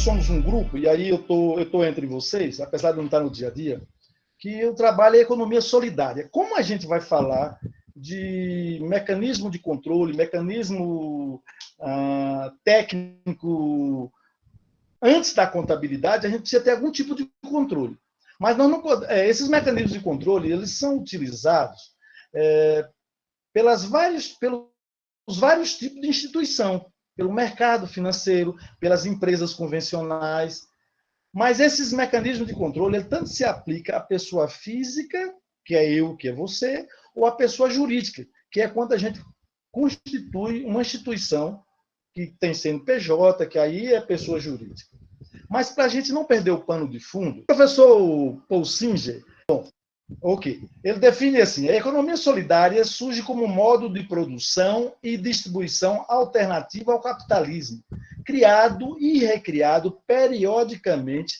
somos um grupo, e aí eu tô entre vocês, apesar de não estar no dia a dia, que o trabalho é economia solidária. Como a gente vai falar de mecanismo de controle, mecanismo técnico antes da contabilidade, a gente precisa ter algum tipo de controle. Mas nós não, esses mecanismos de controle eles são utilizados pelos vários tipos de instituição, pelo mercado financeiro, pelas empresas convencionais. Mas esses mecanismos de controle, ele tanto se aplica à pessoa física, que é eu, que é você, ou à pessoa jurídica, que é quando a gente constitui uma instituição que tem CNPJ, que aí é pessoa jurídica. Mas para a gente não perder o pano de fundo, o professor Paul Singer, ele define assim: a economia solidária surge como modo de produção e distribuição alternativa ao capitalismo, criado e recriado periodicamente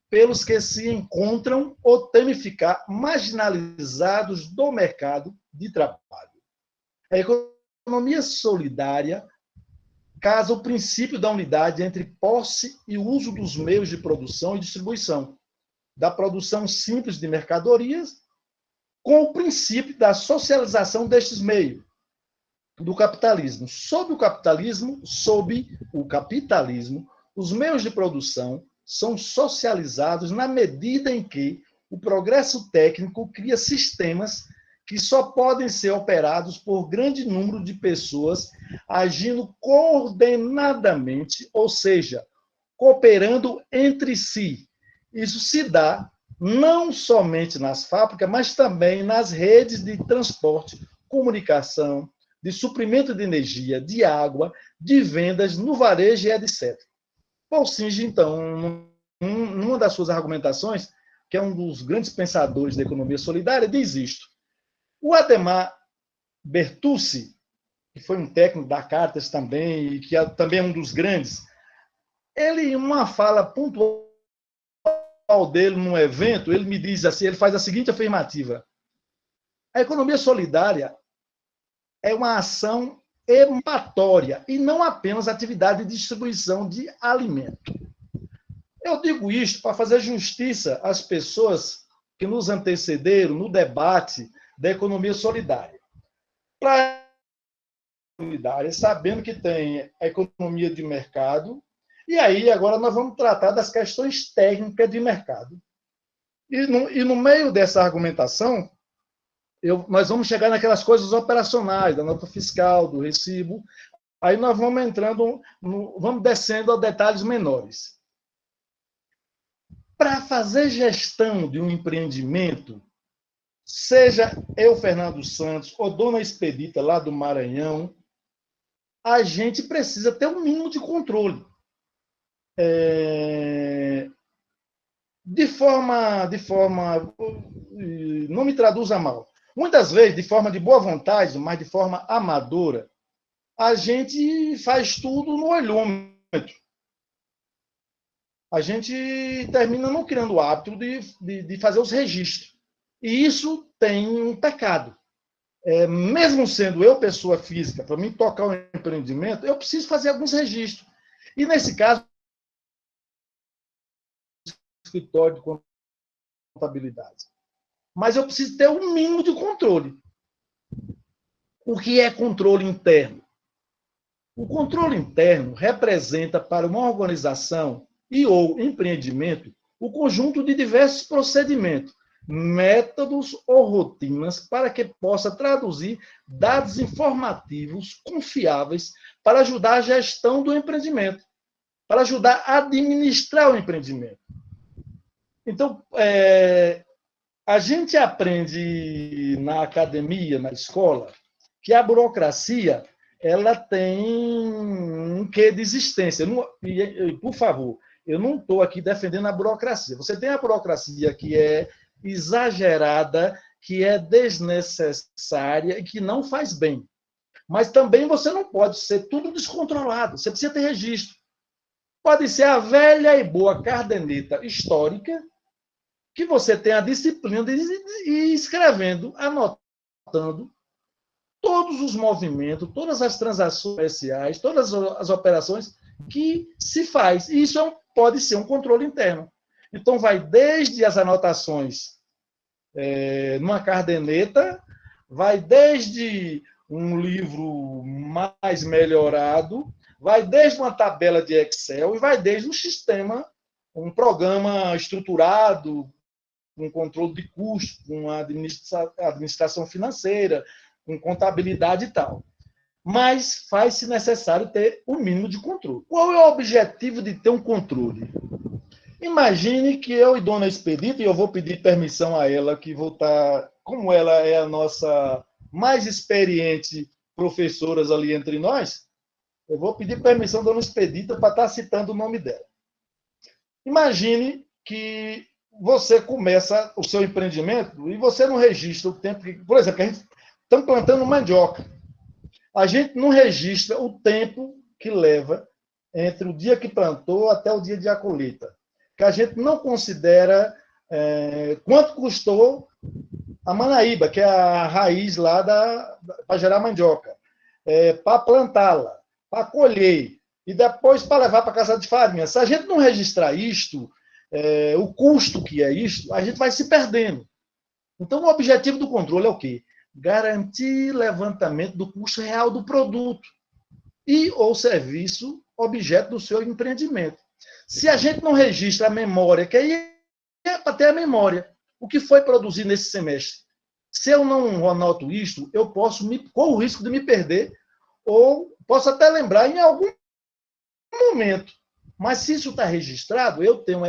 pelos que se encontram ou temem ficar marginalizados do mercado de trabalho. A economia solidária casa o princípio da unidade entre posse e uso dos meios de produção e distribuição, da produção simples de mercadorias, com o princípio da socialização destes meios, do capitalismo. Sob o capitalismo, os meios de produção são socializados na medida em que o progresso técnico cria sistemas que só podem ser operados por grande número de pessoas agindo coordenadamente, ou seja, cooperando entre si. Isso se dá não somente nas fábricas, mas também nas redes de transporte, comunicação, de suprimento de energia, de água, de vendas, no varejo e etc. Paul Singer, então, numa das suas argumentações, que é um dos grandes pensadores da economia solidária, diz isto: o Ademar Bertucci, que foi um técnico da Cartas também, e que também é um dos grandes, ele, em uma fala pontual dele num evento, ele me diz assim, ele faz a seguinte afirmativa: a economia solidária é uma ação empatória e não apenas atividade de distribuição de alimento. Eu digo isto para fazer justiça às pessoas que nos antecederam no debate da economia solidária. Para a solidária, sabendo que tem a economia de mercado, e aí agora nós vamos tratar das questões técnicas de mercado. E no meio dessa argumentação, nós vamos chegar naquelas coisas operacionais, da nota fiscal, do recibo, aí nós vamos entrando, vamos descendo a detalhes menores. Para fazer gestão de um empreendimento, seja eu, Fernando Santos, ou Dona Expedita, lá do Maranhão, a gente precisa ter um mínimo de controle. De forma, não me traduza mal, muitas vezes, de forma de boa vontade, mas de forma amadora, a gente faz tudo no olhômetro. A gente termina não criando o hábito de fazer os registros. E isso tem um pecado. Mesmo sendo eu pessoa física, para mim tocar um empreendimento, eu preciso fazer alguns registros. E, nesse caso, escritório de contabilidade. Mas eu preciso ter um mínimo de controle. O que é controle interno? O controle interno representa para uma organização e ou empreendimento o conjunto de diversos procedimentos, métodos ou rotinas para que possa traduzir dados informativos confiáveis para ajudar a gestão do empreendimento, para ajudar a administrar o empreendimento. Então, a gente aprende na academia, na escola, que a burocracia ela tem um quê de existência. Por favor, eu não estou aqui defendendo a burocracia. Você tem a burocracia que é exagerada, que é desnecessária e que não faz bem. Mas também você não pode ser tudo descontrolado. Você precisa ter registro. Pode ser a velha e boa caderneta histórica, que você tem a disciplina de ir escrevendo, anotando todos os movimentos, todas as transações comerciais, todas as operações que se faz. E isso pode ser um controle interno. Então, vai desde as anotações numa caderneta, vai desde um livro mais melhorado, vai desde uma tabela de Excel e vai desde um sistema, um programa estruturado, com controle de custos, com administração financeira, com contabilidade e tal. Mas faz-se necessário ter um mínimo de controle. Qual é o objetivo de ter um controle? Imagine que eu e Dona Expedita, e eu vou pedir permissão a ela, que vou estar, como ela é a nossa mais experiente professora ali entre nós, eu vou pedir permissão a Dona Expedita para estar citando o nome dela. Imagine que você começa o seu empreendimento e você não registra o tempo que... Por exemplo, a gente está plantando mandioca. A gente não registra o tempo que leva entre o dia que plantou até o dia de a colheita. Que a gente não considera quanto custou a manaíba, que é a raiz lá para gerar mandioca, para plantá-la, para colher, e depois para levar para a casa de farinha. Se a gente não registrar isto, o custo que é isto, a gente vai se perdendo. Então, o objetivo do controle é o quê? Garantir levantamento do custo real do produto e ou serviço objeto do seu empreendimento. Se a gente não registra a memória, que aí é para ter a memória, o que foi produzido nesse semestre. Se eu não anoto isto, eu posso corro o risco de me perder, ou posso até lembrar em algum momento. Mas se isso está registrado, eu tenho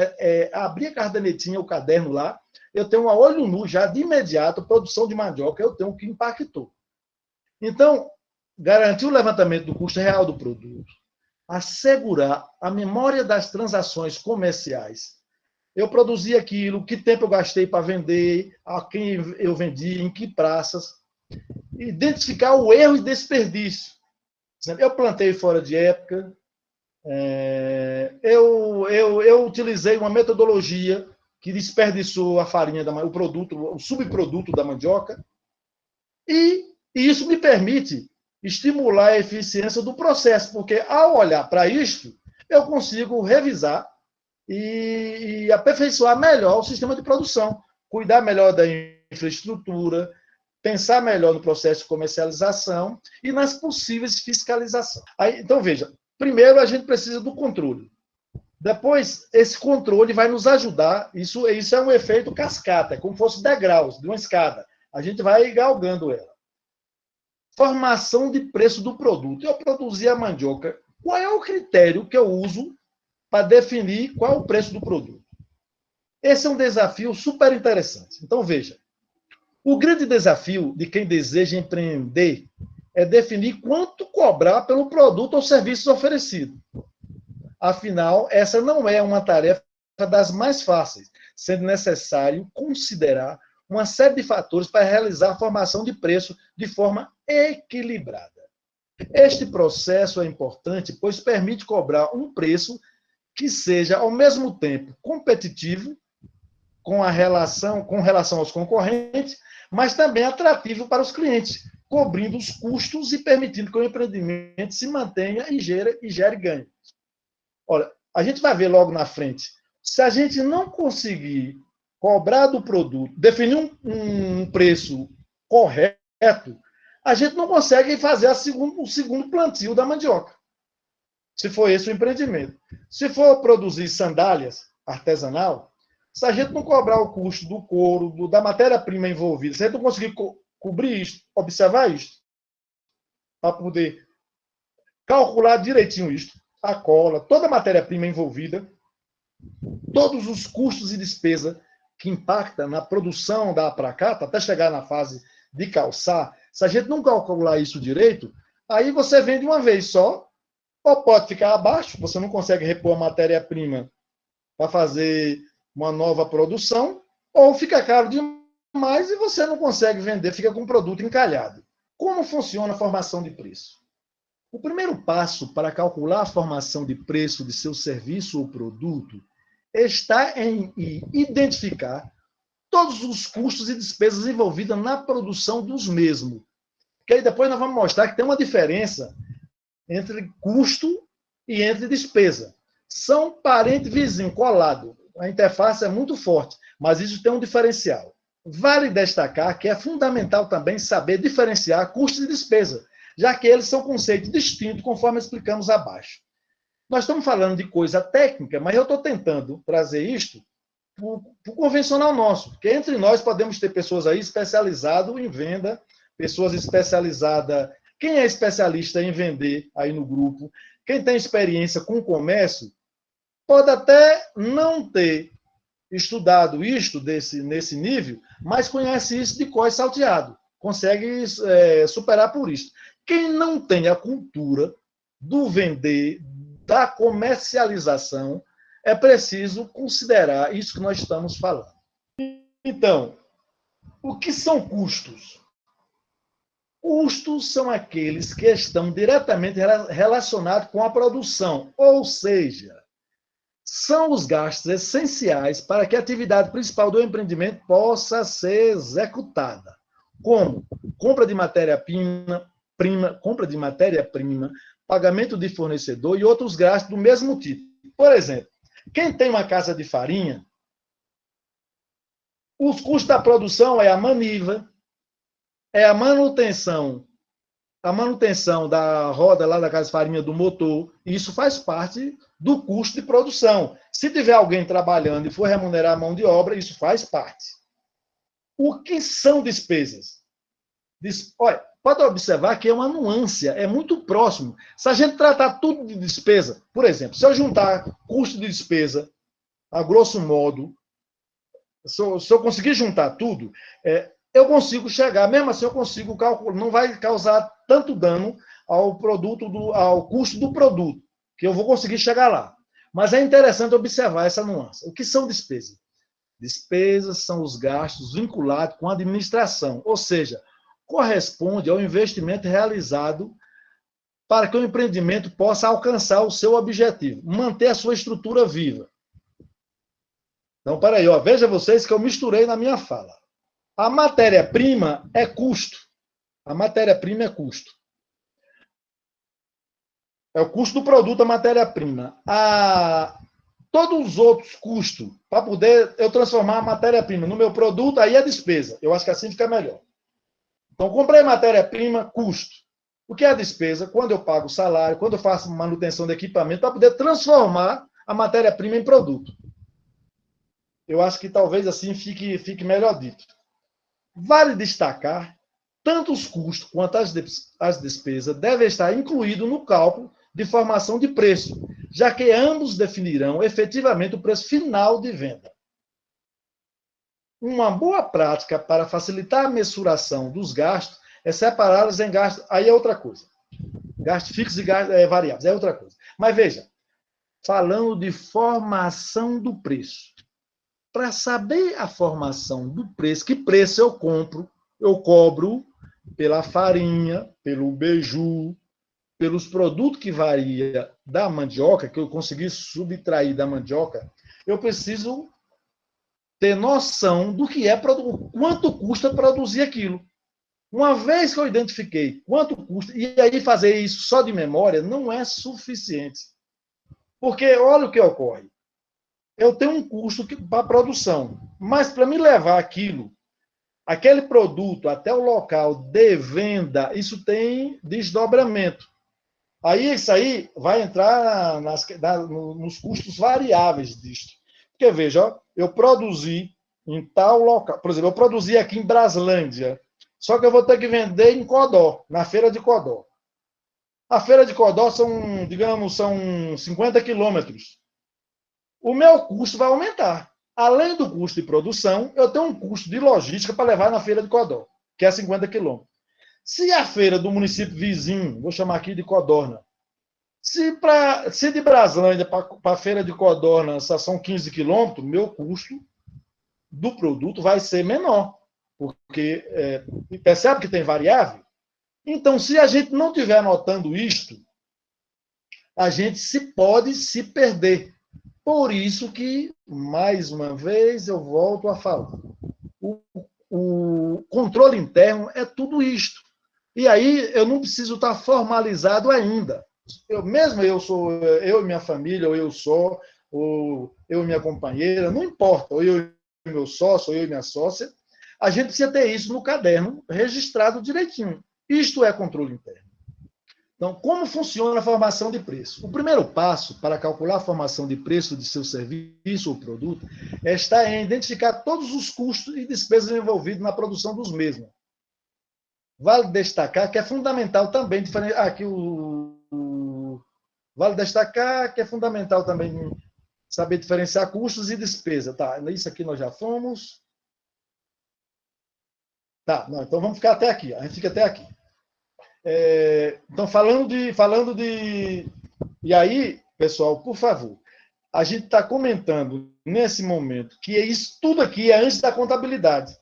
abrir a cadernetinha, o caderno lá, eu tenho a olho nu, já de imediato, produção de mandioca, eu tenho o que impactou. Então, garantir o levantamento do custo real do produto, assegurar a memória das transações comerciais. Eu produzi aquilo, que tempo eu gastei para vender, a quem eu vendi, em que praças. Identificar o erro e desperdício. Eu plantei fora de época, eu utilizei uma metodologia que desperdiçou a farinha, o produto, o subproduto da mandioca, e isso me permite estimular a eficiência do processo, porque ao olhar para isto, eu consigo revisar e aperfeiçoar melhor o sistema de produção, cuidar melhor da infraestrutura, pensar melhor no processo de comercialização e nas possíveis fiscalizações. Então, veja, primeiro a gente precisa do controle. Depois, esse controle vai nos ajudar, isso é um efeito cascata, é como se fosse degraus de uma escada. A gente vai galgando ela. Formação de preço do produto. Eu produzi a mandioca. Qual é o critério que eu uso para definir qual é o preço do produto? Esse é um desafio super interessante. Então, veja, o grande desafio de quem deseja empreender é definir quanto cobrar pelo produto ou serviço oferecido. Afinal, essa não é uma tarefa das mais fáceis, sendo necessário considerar uma série de fatores para realizar a formação de preço de forma equilibrada. Este processo é importante, pois permite cobrar um preço que seja, ao mesmo tempo, competitivo com relação aos concorrentes, mas também atrativo para os clientes, cobrindo os custos e permitindo que o empreendimento se mantenha e gere ganho. Olha, a gente vai ver logo na frente. Se a gente não conseguir cobrar do produto, definir um preço correto, a gente não consegue fazer o segundo plantio da mandioca. Se for esse o empreendimento. Se for produzir sandálias artesanal, se a gente não cobrar o custo do couro, da matéria-prima envolvida, se a gente não conseguir cobrir isso, observar isso, para poder calcular direitinho isso, a cola, toda a matéria-prima envolvida, todos os custos e despesas que impactam na produção da apracata, até chegar na fase de calçar, se a gente não calcular isso direito, aí você vende uma vez só, ou pode ficar abaixo, você não consegue repor a matéria-prima para fazer uma nova produção, ou fica caro demais e você não consegue vender, fica com o produto encalhado. Como funciona a formação de preço? O primeiro passo para calcular a formação de preço de seu serviço ou produto está em identificar todos os custos e despesas envolvidas na produção dos mesmos. Porque aí depois nós vamos mostrar que tem uma diferença entre custo e entre despesa. são parente vizinho, colado. A interface é muito forte, mas isso tem um diferencial. Vale destacar que é fundamental também saber diferenciar custo e despesa, já que eles são conceitos distintos, conforme explicamos abaixo. Nós estamos falando de coisa técnica, mas eu estou tentando trazer isto para o convencional nosso, porque entre nós podemos ter pessoas aí especializadas em venda, pessoas especializadas. Quem é especialista em vender aí no grupo, quem tem experiência com comércio, pode até não ter estudado isto nesse nível, mas conhece isso de cós salteado, consegue superar por isso. Quem não tem a cultura do vender, da comercialização, é preciso considerar isso que nós estamos falando. Então, o que são custos? Custos são aqueles que estão diretamente relacionados com a produção, ou seja, são os gastos essenciais para que a atividade principal do empreendimento possa ser executada, como compra de matéria-prima, pagamento de fornecedor e outros gastos do mesmo tipo. Por exemplo, quem tem uma casa de farinha, os custos da produção é a maniva, é a manutenção da roda lá da casa de farinha do motor, isso faz parte do custo de produção. Se tiver alguém trabalhando e for remunerar a mão de obra, isso faz parte. O que são despesas? Olha, pode observar que é uma nuance, é muito próximo. Se a gente tratar tudo de despesa, por exemplo, se eu juntar custo de despesa, a grosso modo, se eu conseguir juntar tudo, eu consigo chegar, mesmo assim eu consigo calcular, não vai causar tanto dano ao custo do produto, que eu vou conseguir chegar lá. Mas é interessante observar essa nuance. O que são despesas? Despesas são os gastos vinculados com a administração, ou seja, corresponde ao investimento realizado para que o empreendimento possa alcançar o seu objetivo, manter a sua estrutura viva. Então, peraí, veja vocês que eu misturei na minha fala. A matéria-prima é custo. A matéria-prima é custo. É o custo do produto, a matéria-prima. Todos os outros custos, para poder eu transformar a matéria-prima no meu produto, aí é despesa. Eu acho que assim fica melhor. Então, comprei matéria-prima, custo. O que é a despesa? Quando eu pago salário, quando eu faço manutenção de equipamento, para poder transformar a matéria-prima em produto. Eu acho que talvez assim fique melhor dito. Vale destacar, tanto os custos quanto as despesas devem estar incluídos no cálculo de formação de preço, já que ambos definirão efetivamente o preço final de venda. Uma boa prática para facilitar a mensuração dos gastos é separá-los em gastos. Aí é outra coisa. Gastos fixos e gastos variáveis, é outra coisa. Mas veja, falando de formação do preço. Para saber a formação do preço, que preço eu cobro pela farinha, pelo beiju, pelos produtos que varia da mandioca, que eu consegui subtrair da mandioca, eu preciso ter noção do que quanto custa produzir aquilo. Uma vez que eu identifiquei quanto custa, e aí fazer isso só de memória não é suficiente. Porque olha o que ocorre. Eu tenho um custo para a produção, mas para me levar aquele produto até o local de venda, isso tem desdobramento. Aí isso aí vai entrar nos custos variáveis disto. Porque, veja, eu produzi em tal local, por exemplo, eu produzi aqui em Braslândia, só que eu vou ter que vender em Codó, na feira de Codó. A feira de Codó são 50 quilômetros. O meu custo vai aumentar. Além do custo de produção, eu tenho um custo de logística para levar na feira de Codó, que é 50 quilômetros. Se a feira do município vizinho, vou chamar aqui de Codorna, se de Braslândia para a feira de Codorna são 15 quilômetros, meu custo do produto vai ser menor, porque percebe que tem variável? Então, se a gente não estiver anotando isto, a gente pode se perder. Por isso que, mais uma vez, eu volto a falar. O controle interno é tudo isto. E aí eu não preciso estar formalizado ainda. eu e minha família, ou eu só, ou eu e minha companheira, não importa, ou eu e meu sócio, ou eu e minha sócia, a gente precisa ter isso no caderno, registrado direitinho. Isto é controle interno. Então, como funciona a formação de preço? O primeiro passo para calcular a formação de preço de seu serviço ou produto está em identificar todos os custos e despesas envolvidos na produção dos mesmos. Vale destacar que é fundamental também aqui vale destacar que é fundamental também saber diferenciar custos e despesa. Tá, isso aqui nós já fomos. Tá, não, então vamos ficar até aqui. A gente fica até aqui. Então, falando de. E aí, pessoal, por favor, a gente está comentando nesse momento que isso tudo aqui é antes da contabilidade.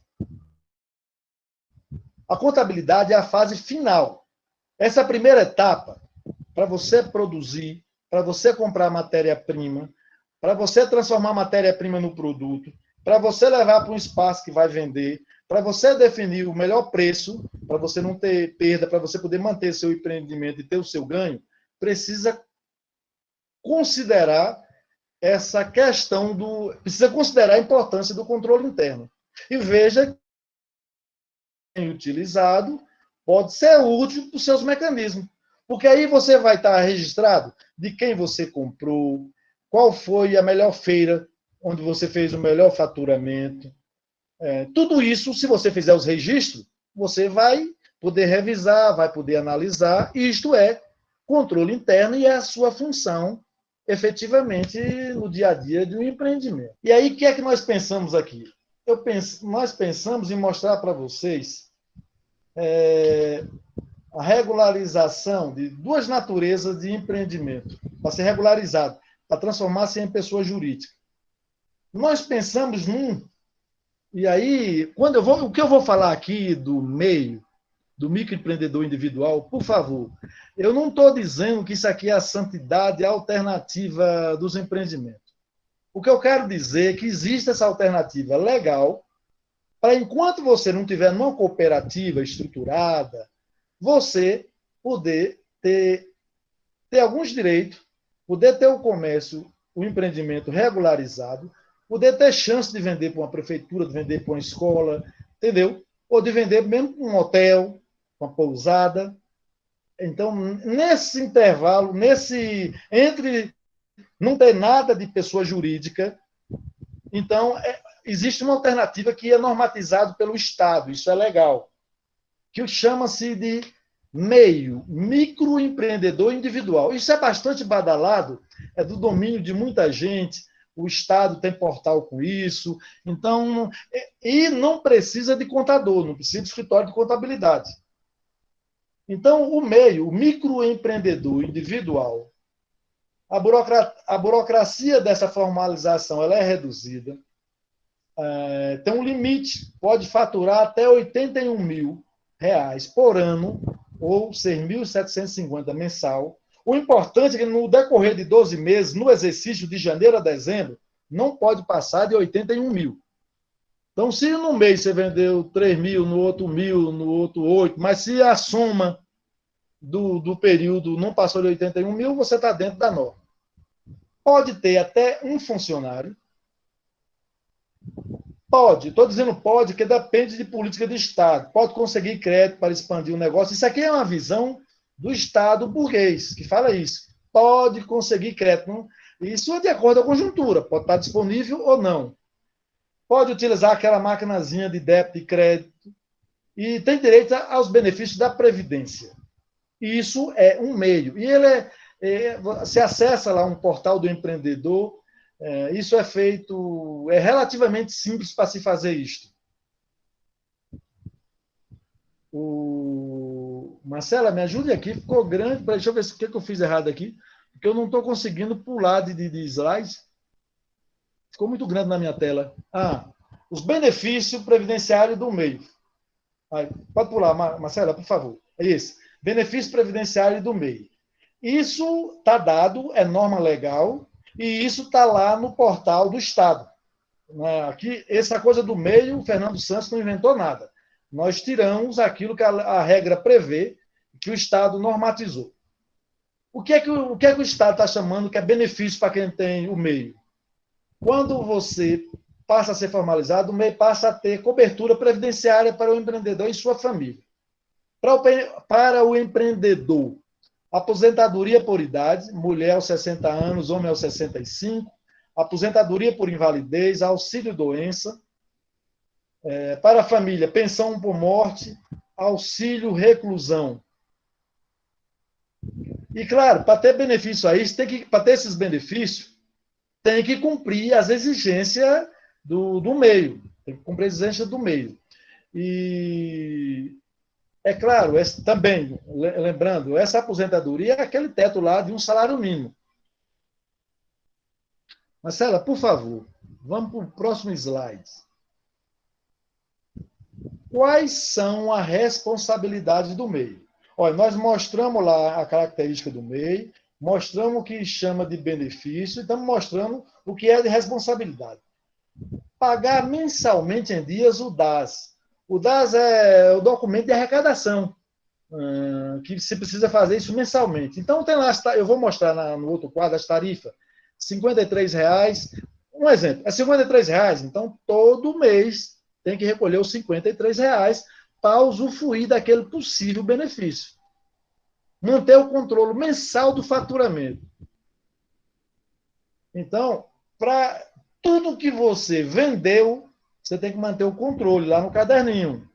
A contabilidade é a fase final. Essa primeira etapa, para você produzir, para você comprar matéria-prima, para você transformar a matéria-prima no produto, para você levar para um espaço que vai vender, para você definir o melhor preço, para você não ter perda, para você poder manter seu empreendimento e ter o seu ganho, precisa considerar essa questão precisa considerar a importância do controle interno. E veja que utilizado pode ser útil para os seus mecanismos. Porque aí você vai estar registrado de quem você comprou, qual foi a melhor feira onde você fez o melhor faturamento. Tudo isso, se você fizer os registros, você vai poder revisar, vai poder analisar, e isto é controle interno e é a sua função, efetivamente, no dia a dia de um empreendimento. E aí, o que é que nós pensamos aqui? Nós pensamos em mostrar para vocês a regularização de duas naturezas de empreendimento, para ser regularizado, para transformar-se em pessoa jurídica. Nós pensamos e aí, o que eu vou falar aqui do meio, do microempreendedor individual, por favor, eu não estou dizendo que isso aqui é a santidade alternativa dos empreendimentos. O que eu quero dizer é que existe essa alternativa legal para, enquanto você não tiver numa cooperativa estruturada, você poder ter alguns direitos, poder ter o comércio, o empreendimento regularizado, poder ter chance de vender para uma prefeitura, de vender para uma escola, entendeu? Ou de vender mesmo para um hotel, uma pousada. Então, nesse intervalo, entre não ter nada de pessoa jurídica, então existe uma alternativa que é normatizado pelo Estado, isso é legal, que chama-se de microempreendedor individual. Isso é bastante badalado, é do domínio de muita gente, o Estado tem portal com isso, então, e não precisa de contador, não precisa de escritório de contabilidade. Então, o microempreendedor individual, a burocracia dessa formalização ela é reduzida, tem um limite, pode faturar até R$ 81 mil por ano, ou 6.750 mensal. O importante é que no decorrer de 12 meses, no exercício de janeiro a dezembro, não pode passar de 81 mil. Então, se no mês você vendeu 3 mil, no outro 1.000, no outro 8, mas se a soma do período não passou de 81 mil, você está dentro da norma. Pode ter até um funcionário. Pode, estou dizendo pode, porque depende de política de Estado. Pode conseguir crédito para expandir o negócio. Isso aqui é uma visão do Estado burguês, que fala isso. Pode conseguir crédito. Isso é de acordo com a conjuntura. Pode estar disponível ou não. Pode utilizar aquela maquinazinha de débito e crédito. E tem direito aos benefícios da Previdência. Isso é um meio. E se acessa lá um portal do empreendedor. Isso é feito, é relativamente simples para se fazer isto. Marcela, me ajude aqui, ficou grande. Deixa eu ver o que eu fiz errado aqui, porque eu não estou conseguindo pular de slides. Ficou muito grande na minha tela. Os benefícios previdenciários do meio. Pode pular, Marcela, por favor. É esse. Benefício previdenciário do meio. Isso está dado, é norma legal, e isso está lá no portal do Estado. Aqui, essa coisa do meio, o Fernando Santos não inventou nada. Nós tiramos aquilo que a regra prevê, que o Estado normatizou. o que é que o Estado está chamando que é benefício para quem tem o meio? Quando você passa a ser formalizado, o MEI passa a ter cobertura previdenciária para o empreendedor e sua família. Para o empreendedor, aposentadoria por idade, mulher aos 60 anos, homem aos 65, aposentadoria por invalidez, auxílio-doença. Para a família, pensão por morte, auxílio-reclusão. E, claro, para ter benefício a isso, para ter esses benefícios, tem que cumprir as exigências do meio. Tem que cumprir as exigências do meio. E, é claro, também, lembrando, essa aposentadoria é aquele teto lá de um salário mínimo. Marcela, por favor, vamos para o próximo slide. Quais são as responsabilidades do MEI? Olha, nós mostramos lá a característica do MEI, mostramos o que chama de benefício e estamos mostrando o que é de responsabilidade. Pagar mensalmente em dias o DAS. O DAS é o documento de arrecadação, que você precisa fazer isso mensalmente. Então, tem lá, eu vou mostrar no outro quadro as tarifas. R$ 53,00. Um exemplo, é R$ 53,00, então todo mês tem que recolher os R$ 53,00 para usufruir daquele possível benefício. Manter o controle mensal do faturamento. Então, para tudo que você vendeu, você tem que manter o controle lá no caderninho.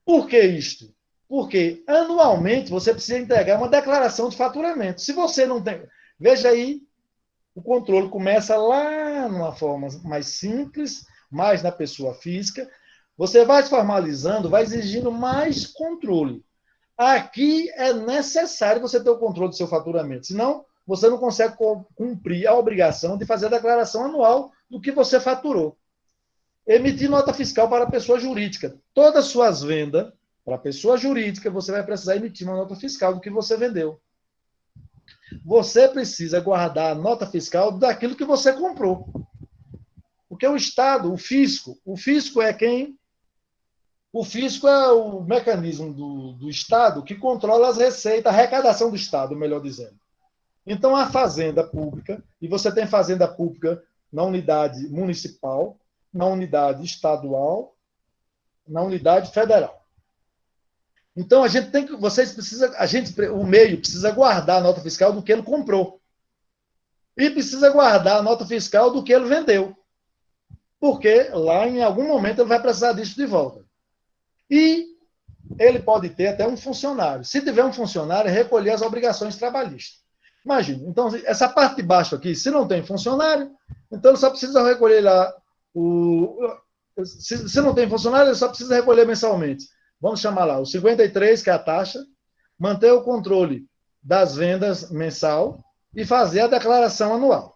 Por que isto? Porque anualmente você precisa entregar uma declaração de faturamento. Se você não tem... Veja aí, o controle começa lá numa forma mais simples, mais na pessoa física. Você vai se formalizando, vai exigindo mais controle. Aqui é necessário você ter o controle do seu faturamento, senão você não consegue cumprir a obrigação de fazer a declaração anual do que você faturou. Emitir nota fiscal para a pessoa jurídica. Todas as suas vendas, para a pessoa jurídica, você vai precisar emitir uma nota fiscal do que você vendeu. Você precisa guardar a nota fiscal daquilo que você comprou. Porque o Estado, o fisco é quem... O fisco é o mecanismo do Estado que controla as receitas, a arrecadação do Estado, melhor dizendo. Então, a fazenda pública, e você tem fazenda pública na unidade municipal, na unidade estadual, na unidade federal. Então, o meio precisa guardar a nota fiscal do que ele comprou. E precisa guardar a nota fiscal do que ele vendeu. Porque lá, em algum momento, ele vai precisar disso de volta. E ele pode ter até um funcionário. Se tiver um funcionário, recolher as obrigações trabalhistas. Imagina, então, essa parte de baixo aqui, se não tem funcionário, então ele só precisa recolher lá se não tem funcionário, ele só precisa recolher mensalmente. Vamos chamar lá o 53, que é a taxa, manter o controle das vendas mensal e fazer a declaração anual.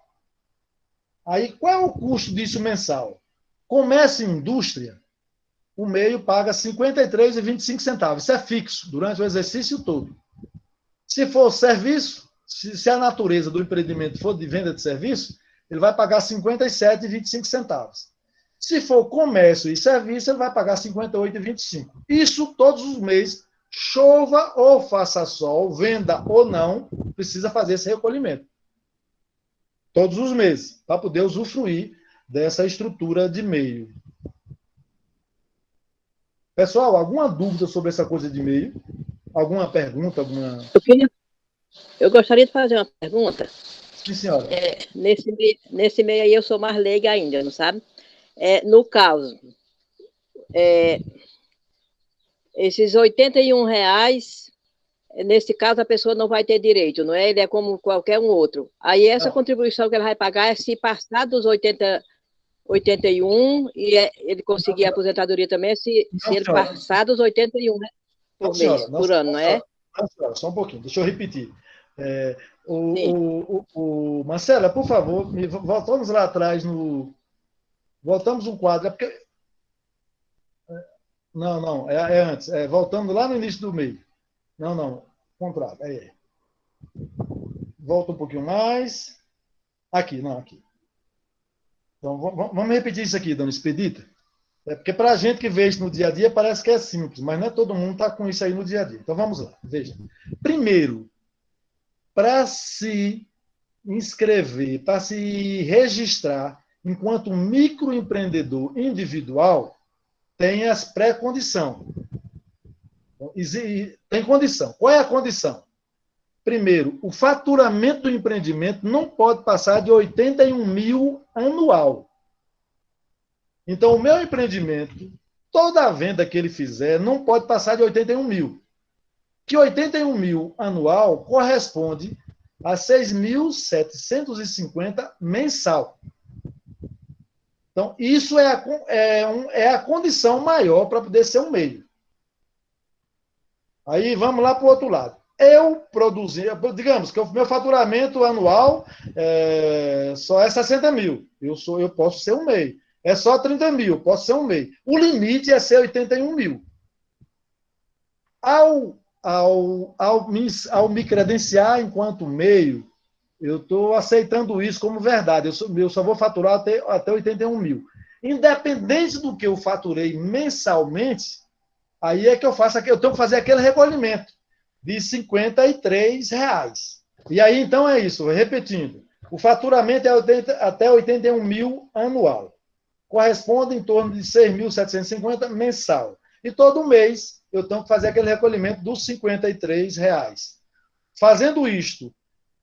Aí, qual é o custo disso mensal? Comércio e indústria, o meio paga R$ 53,25. Isso é fixo, durante o exercício todo. Se for serviço, se a natureza do empreendimento for de venda de serviço, ele vai pagar R$ 57,25. Se for comércio e serviço, ele vai pagar R$ 58,25. Isso todos os meses, chova ou faça sol, venda ou não, precisa fazer esse recolhimento. Todos os meses, para poder usufruir dessa estrutura de meio. Pessoal, alguma dúvida sobre essa coisa de meio? Alguma pergunta? Eu gostaria de fazer uma pergunta. Sim, senhora. Nesse meio aí eu sou mais leiga ainda, não sabe? No caso, esses R$ 81,00, nesse caso a pessoa não vai ter direito, não é? Ele é como qualquer um outro. Aí essa contribuição que ela vai pagar é se passar dos 81 e ele conseguir a aposentadoria também, se ele passar dos 81 por mês, por ano, não é? Não, senhora, só um pouquinho, deixa eu repetir. Marcela, por favor, voltamos lá atrás voltamos um quadro. Não, é antes. Voltando lá no início do meio. Não, contrário. Volta um pouquinho mais. Aqui. Então, vamos repetir isso aqui, dona Expedita. Porque para a gente que vê isso no dia a dia, parece que é simples, mas não é todo mundo está com isso aí no dia a dia. Então, vamos lá. Veja. Primeiro, para se inscrever, para se registrar enquanto microempreendedor individual, tem as pré-condições. Tem condição. Qual é a condição? Primeiro, o faturamento do empreendimento não pode passar de 81 mil anual. Então, o meu empreendimento, toda a venda que ele fizer, não pode passar de 81 mil. Que 81 mil anual corresponde a 6.750 mensal. Então, isso é a condição maior para poder ser um meio. Aí, vamos lá para o outro lado. Eu produzi, digamos que o meu faturamento anual só é 60 mil. Eu posso ser um MEI. É só 30 mil, posso ser um MEI. O limite é ser 81 mil. Ao me credenciar enquanto meio, eu estou aceitando isso como verdade. Eu só vou faturar até 81 mil. Independente do que eu faturei mensalmente, aí é que eu tenho que fazer aquele recolhimento de R$ 53. E aí, então, é isso, repetindo. O faturamento é até 81 mil anual. Corresponde em torno de 6.750 mensal. E todo mês eu tenho que fazer aquele recolhimento dos R$ 53. Fazendo isto,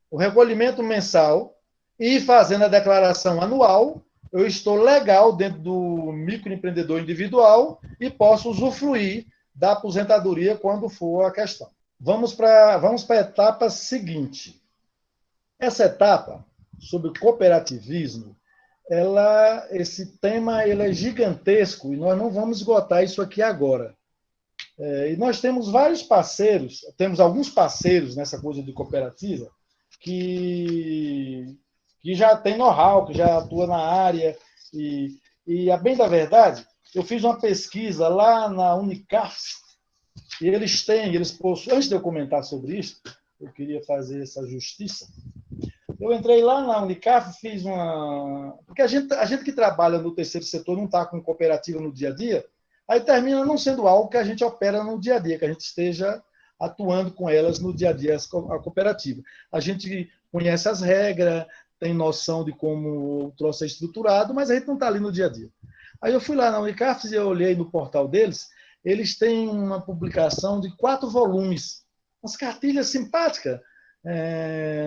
o recolhimento mensal e fazendo a declaração anual, eu estou legal dentro do microempreendedor individual e posso usufruir da aposentadoria quando for a questão. Vamos para a etapa seguinte. Essa etapa, sobre cooperativismo, esse tema ele é gigantesco e nós não vamos esgotar isso aqui agora. E nós temos vários parceiros, temos alguns parceiros nessa coisa de cooperativa que já tem know-how, que já atua na área. E a bem da verdade, eu fiz uma pesquisa lá na Unicaf, e eles possuem, antes de eu comentar sobre isso, eu queria fazer essa justiça. Eu entrei lá na Unicaf, fiz uma... Porque a gente que trabalha no terceiro setor não está com cooperativa no dia a dia, aí termina não sendo algo que a gente opera no dia a dia, que a gente esteja atuando com elas no dia a dia, a cooperativa. A gente conhece as regras, tem noção de como o troço é estruturado, mas a gente não está ali no dia a dia. Aí eu fui lá na Unicaf e eu olhei no portal deles, eles têm uma publicação de 4 volumes, umas cartilhas simpáticas,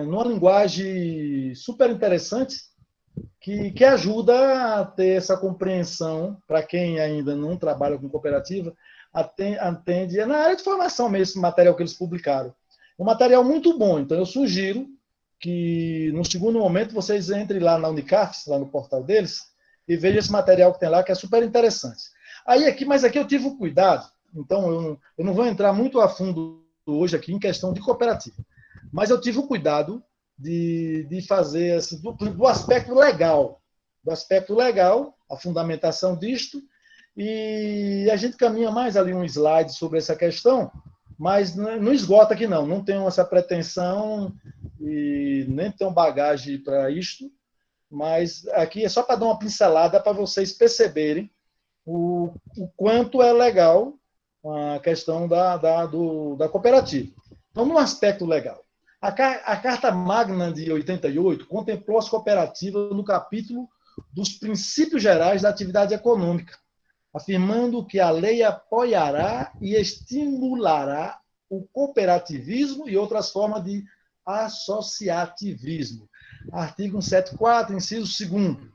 numa linguagem super interessante, que ajuda a ter essa compreensão, para quem ainda não trabalha com cooperativa, atende na área de formação mesmo, esse material que eles publicaram. Um material muito bom, então eu sugiro que, no segundo momento, vocês entrem lá na Unicaf, lá no portal deles, e vejam esse material que tem lá, que é super interessante. Mas aqui eu tive o cuidado, então eu não vou entrar muito a fundo hoje aqui em questão de cooperativa, mas eu tive o cuidado de fazer assim, do aspecto legal, a fundamentação disto, e a gente caminha mais ali um slide sobre essa questão, mas não esgota aqui não tenho essa pretensão e nem tenho bagagem para isto, mas aqui é só para dar uma pincelada para vocês perceberem o quanto é legal a questão da cooperativa. Então, no aspecto legal, a Carta Magna de 88 contemplou as cooperativas no capítulo dos princípios gerais da atividade econômica, afirmando que a lei apoiará e estimulará o cooperativismo e outras formas de associativismo. Artigo 174, inciso 2º.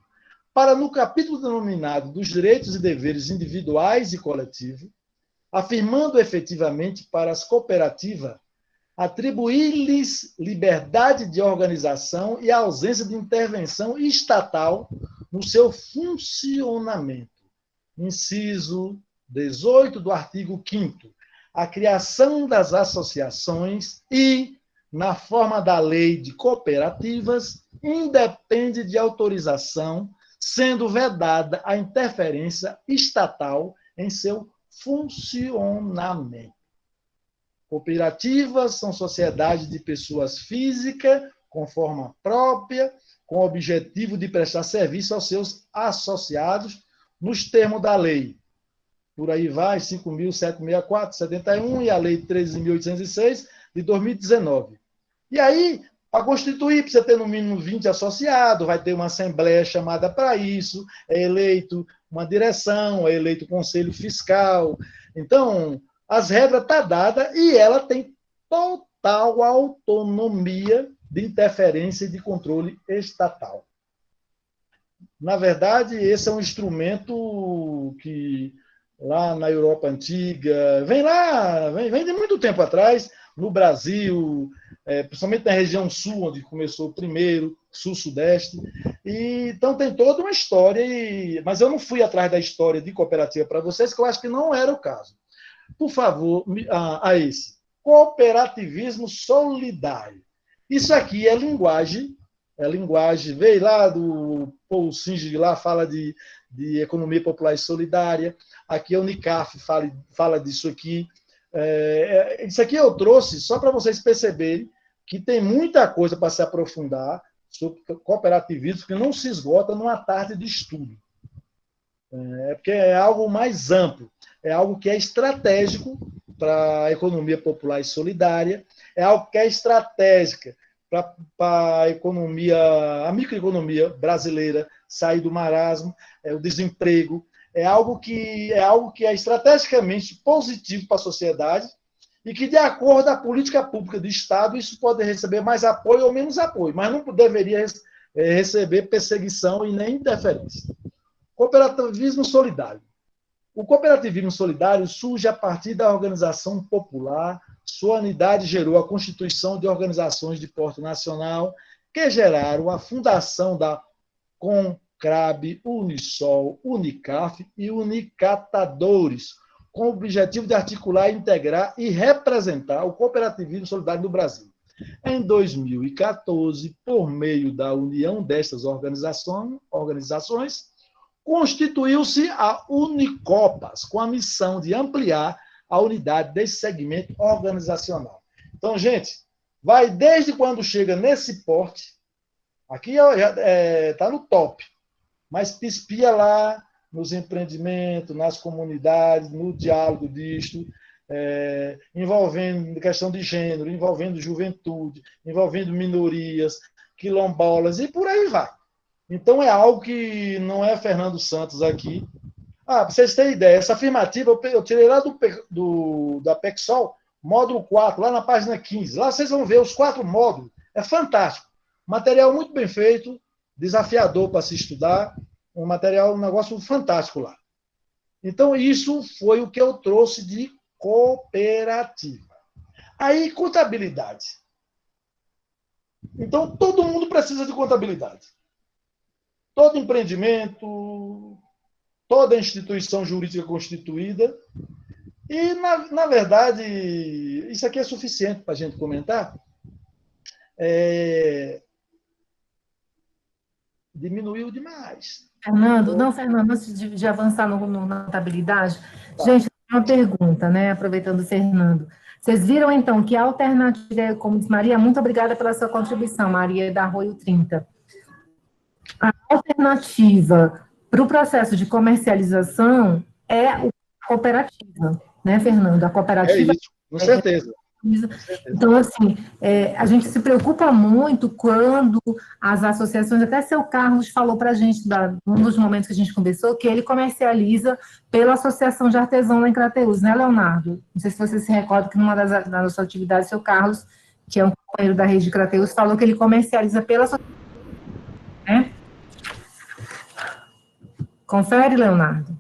Para, no capítulo denominado dos direitos e deveres individuais e coletivos, afirmando efetivamente para as cooperativas atribuir-lhes liberdade de organização e ausência de intervenção estatal no seu funcionamento. Inciso 18 do artigo 5º. A criação das associações e, na forma da lei de cooperativas, independe de autorização, sendo vedada a interferência estatal em seu funcionamento. Cooperativas são sociedades de pessoas físicas, com forma própria, com o objetivo de prestar serviço aos seus associados, nos termos da lei. Por aí vai, 5.764, 71, e a lei 13.806, de 2019. E aí, para constituir, precisa ter no mínimo 20 associados, vai ter uma assembleia chamada para isso, é eleito uma direção, é eleito o conselho fiscal. Então, as regras estão dadas e ela tem total autonomia de interferência e de controle estatal. Na verdade, esse é um instrumento que lá na Europa antiga, vem de muito tempo atrás, no Brasil, principalmente na região sul, onde começou o primeiro, sul-sudeste. Então tem toda uma história, mas eu não fui atrás da história de cooperativa para vocês, que eu acho que não era o caso. Por favor, a esse. Cooperativismo solidário. Isso aqui é linguagem, veio lá do Paul Singer, lá fala de economia popular e solidária, aqui a Unicaf fala disso aqui. Isso aqui eu trouxe só para vocês perceberem que tem muita coisa para se aprofundar sobre cooperativismo, que não se esgota numa tarde de estudo. Porque é algo mais amplo, é algo que é estratégico para a economia popular e solidária, é algo que é estratégica para a microeconomia brasileira sair do marasmo, o desemprego, é algo que é estrategicamente positivo para a sociedade e que, de acordo com a política pública do Estado, isso pode receber mais apoio ou menos apoio, mas não deveria receber perseguição e nem interferência. Cooperativismo solidário. O cooperativismo solidário surge a partir da organização popular. Sua unidade gerou a constituição de organizações de porte nacional que geraram a fundação da CONCRAB, Unisol, Unicaf e Unicatadores, com o objetivo de articular, integrar e representar o cooperativismo solidário no Brasil. Em 2014, por meio da união destas organizações, constituiu-se a Unicopas, com a missão de ampliar a unidade desse segmento organizacional. Então, gente, vai desde quando chega nesse porte, aqui está no top, mas pispia lá nos empreendimentos, nas comunidades, no diálogo disto, envolvendo questão de gênero, envolvendo juventude, envolvendo minorias, quilombolas, e por aí vai. Então, é algo que não é Fernando Santos aqui. Para vocês terem ideia, essa afirmativa eu tirei lá da PECSOL, módulo 4, lá na página 15. Lá vocês vão ver os 4 módulos. É fantástico. Material muito bem feito, desafiador para se estudar, um negócio fantástico lá. Então, isso foi o que eu trouxe de cooperativa. Aí, contabilidade. Então, todo mundo precisa de contabilidade. Todo empreendimento, toda instituição jurídica constituída. E, na verdade, isso aqui é suficiente para a gente comentar. Diminuiu demais. Fernando, antes de avançar na contabilidade, tá. Gente, uma pergunta, né? Aproveitando o Fernando. Vocês viram, então, que a alternativa, como disse Maria, muito obrigada pela sua contribuição, Maria da Arroio 30. A alternativa para o processo de comercialização é a cooperativa, né, Fernando? A cooperativa. É isso, com certeza. Então, assim, a gente se preocupa muito quando as associações, até seu Carlos falou para a gente, num dos momentos que a gente conversou, que ele comercializa pela Associação de Artesão lá em Crateús, né, Leonardo? Não sei se você se recorda que numa das nossas atividades, seu Carlos, que é um companheiro da rede de Crateús, falou que ele comercializa pela associação, né? Confere, Leonardo?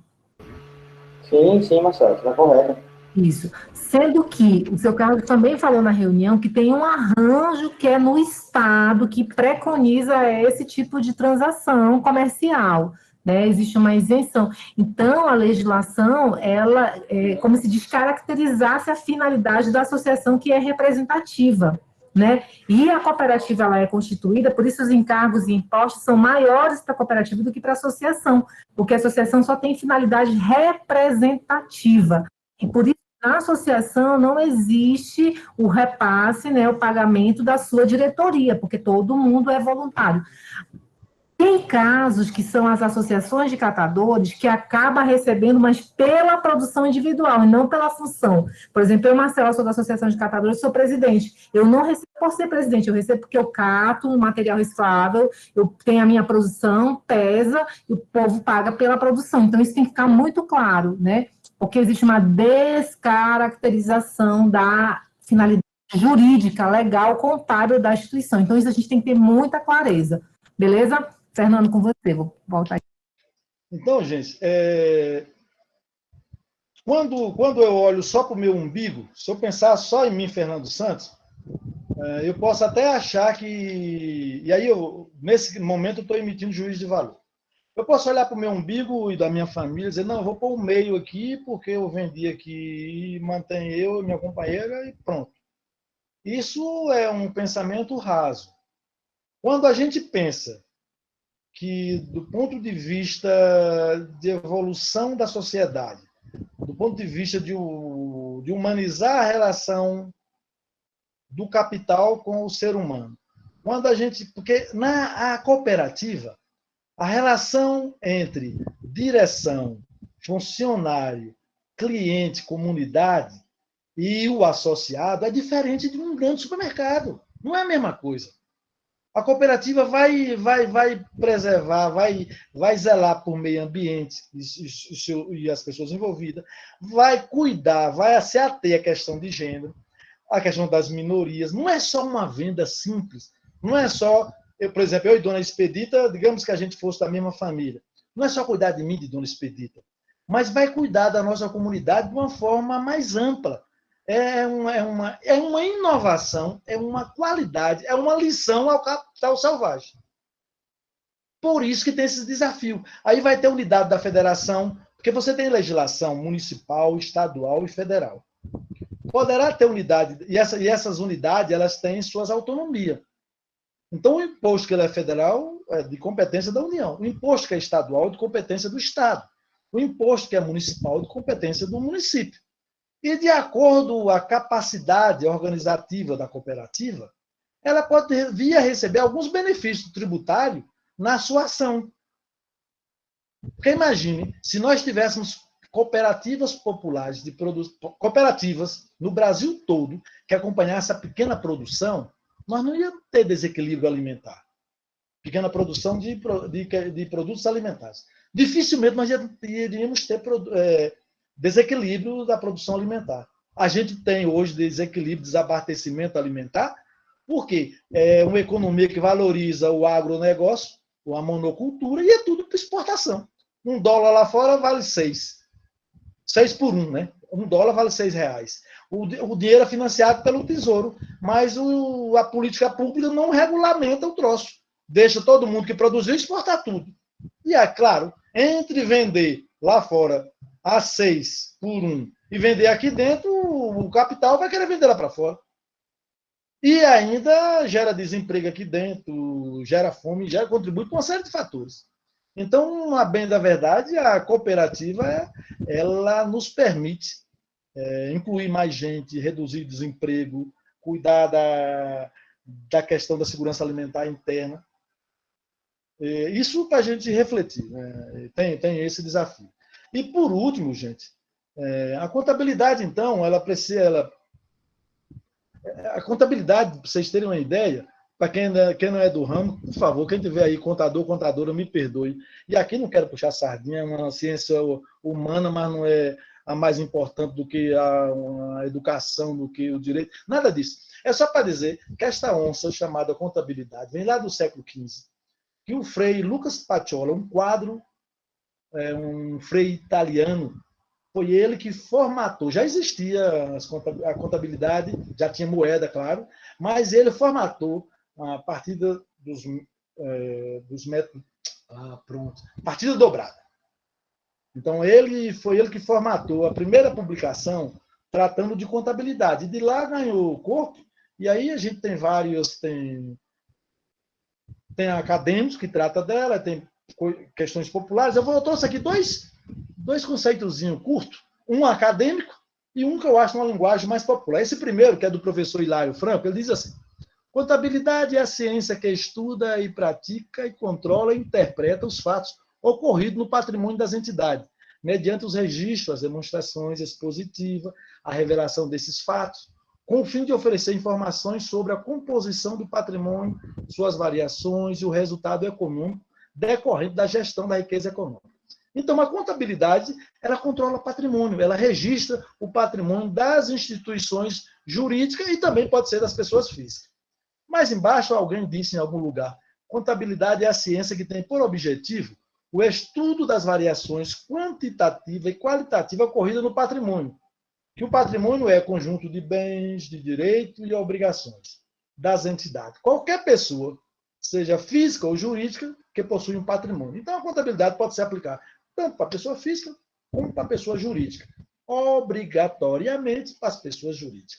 Sim, Marcelo, está correto. Isso. Sendo que o seu Carlos também falou na reunião que tem um arranjo que é no Estado que preconiza esse tipo de transação comercial, né? Existe uma isenção. Então, a legislação, ela é como se descaracterizasse a finalidade da associação que é representativa, né? E a cooperativa ela é constituída, por isso os encargos e impostos são maiores para a cooperativa do que para a associação, porque a associação só tem finalidade representativa. E por isso, na associação não existe o repasse, né, o pagamento da sua diretoria, porque todo mundo é voluntário. Tem casos que são as associações de catadores que acabam recebendo, mas pela produção individual e não pela função. Por exemplo, eu, Marcela, sou da Associação de Catadores, sou presidente. Eu não recebo por ser presidente, eu recebo porque eu cato um material reciclável, eu tenho a minha produção, pesa, e o povo paga pela produção. Então, isso tem que ficar muito claro, né? Porque existe uma descaracterização da finalidade jurídica, legal, contábil da instituição. Então, isso a gente tem que ter muita clareza. Beleza? Fernando, com você, vou voltar aqui. Então, gente, quando eu olho só para o meu umbigo, se eu pensar só em mim, Fernando Santos, eu posso até achar que... E aí, nesse momento, eu estou emitindo juízo de valor. Eu posso olhar para o meu umbigo e da minha família e dizer, não, eu vou pôr o meio aqui, porque eu vendi aqui e mantém eu e minha companheira e pronto. Isso é um pensamento raso. Quando a gente pensa que, do ponto de vista de evolução da sociedade, do ponto de vista de humanizar a relação do capital com o ser humano, quando a gente... Porque na cooperativa, a relação entre direção, funcionário, cliente, comunidade e o associado é diferente de um grande supermercado. Não é a mesma coisa. A cooperativa vai preservar, vai zelar por meio ambiente e as pessoas envolvidas, vai cuidar, vai se ater à questão de gênero, à questão das minorias. Não é só uma venda simples, não é só... por exemplo, eu e Dona Expedita, digamos que a gente fosse da mesma família. Não é só cuidar de mim, de Dona Expedita, mas vai cuidar da nossa comunidade de uma forma mais ampla. É uma inovação, é uma qualidade, é uma lição ao capital selvagem. Por isso que tem esse desafio. Aí vai ter unidade da federação, porque você tem legislação municipal, estadual e federal. Poderá ter unidade, e essas unidades elas têm suas autonomias. Então, o imposto que ele é federal é de competência da União. O imposto que é estadual é de competência do Estado. O imposto que é municipal é de competência do município. E, de acordo com a capacidade organizativa da cooperativa, ela pode vir a receber alguns benefícios tributários na sua ação. Porque imagine, se nós tivéssemos cooperativas populares, cooperativas no Brasil todo, que acompanhassem a pequena produção, nós não íamos ter desequilíbrio alimentar. Pequena produção de produtos alimentares. Dificilmente nós iríamos ter desequilíbrio da produção alimentar. A gente tem hoje desequilíbrio, desabastecimento alimentar, porque é uma economia que valoriza o agronegócio, a monocultura, e é tudo para exportação. $1 lá fora vale 6. 6 por 1, né? $1 vale R$6. O dinheiro é financiado pelo Tesouro, mas a política pública não regulamenta o troço. Deixa todo mundo que produziu exportar tudo. E é claro, entre vender lá fora a 6 por 1 e vender aqui dentro, o capital vai querer vender lá para fora. E ainda gera desemprego aqui dentro, gera fome, contribui com uma série de fatores. Então, a bem da verdade, a cooperativa ela nos permite incluir mais gente, reduzir desemprego, cuidar da questão da segurança alimentar interna. Isso para a gente refletir, né? Tem esse desafio. E, por último, gente, a contabilidade, então, ela precisa... A contabilidade, para vocês terem uma ideia, para quem não é do ramo, por favor, quem tiver aí contador, contadora, me perdoe. E aqui não quero puxar sardinha, é uma ciência humana, mas não é a mais importante do que a educação, do que o direito. Nada disso. É só para dizer que esta onça chamada contabilidade vem lá do século XV, que o frei Lucas Pacciola, um quadro, um frei italiano, foi ele que formatou. Já existia a contabilidade, já tinha moeda, claro, mas ele formatou a partir dos métodos... pronto. Partida dobrada. Então, foi ele que formatou a primeira publicação tratando de contabilidade. E de lá ganhou corpo, e aí a gente tem vários... Tem acadêmicos que tratam dela, tem questões populares. Eu trouxe aqui dois conceitozinhos curtos, um acadêmico e um que eu acho uma linguagem mais popular. Esse primeiro, que é do professor Hilário Franco, ele diz assim: Contabilidade é a ciência que estuda e pratica e controla e interpreta os fatos ocorridos no patrimônio das entidades, mediante os registros, as demonstrações expositivas, a revelação desses fatos, com o fim de oferecer informações sobre a composição do patrimônio, suas variações e o resultado econômico decorrente da gestão da riqueza econômica. Então, a contabilidade, ela controla o patrimônio, ela registra o patrimônio das instituições jurídicas e também pode ser das pessoas físicas. Mais embaixo, alguém disse em algum lugar, contabilidade é a ciência que tem por objetivo o estudo das variações quantitativa e qualitativa ocorridas no patrimônio, que o patrimônio é conjunto de bens, de direitos e obrigações das entidades. Qualquer pessoa, seja física ou jurídica, que possui um patrimônio. Então, a contabilidade pode se aplicar tanto para a pessoa física como para a pessoa jurídica. Obrigatoriamente para as pessoas jurídicas.